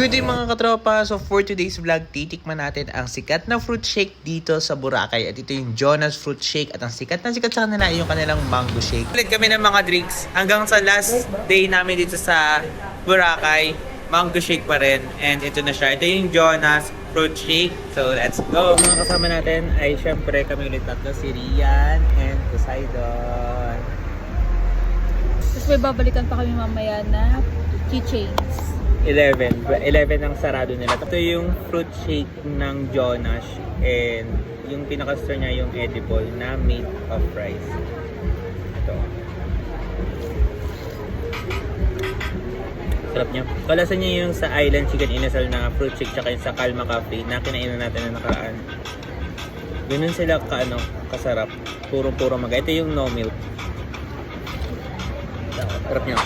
Good day mga katropa! So for today's vlog, titikman natin ang sikat na fruit shake dito sa Boracay. At ito yung Jonas Fruit Shake. At ang sikat na sikat sa kanila ay yung kanilang mango shake. Ulit kami ng mga drinks hanggang sa last day namin dito sa Boracay. Mango shake pa rin. And ito na siya. Ito yung Jonas Fruit Shake. So let's go! Mga kasama natin ay syempre kami ulit tatlo. Si Rian and Poseidon. Tapos may babalikan pa kami mamaya na keychains. 11 ang sarado nila. Ito yung fruit shake ng Jonas and yung pinaka-store niya yung edible na made of rice. Ito. Sarap niya. Kalasan niya yung sa Island Chicken Inasal na fruit shake tsaka yung sa Calma Cafe na kinainan natin na nakaraan. Ganun sila kasarap. Puro maga. Ito yung no milk. Sarap niya.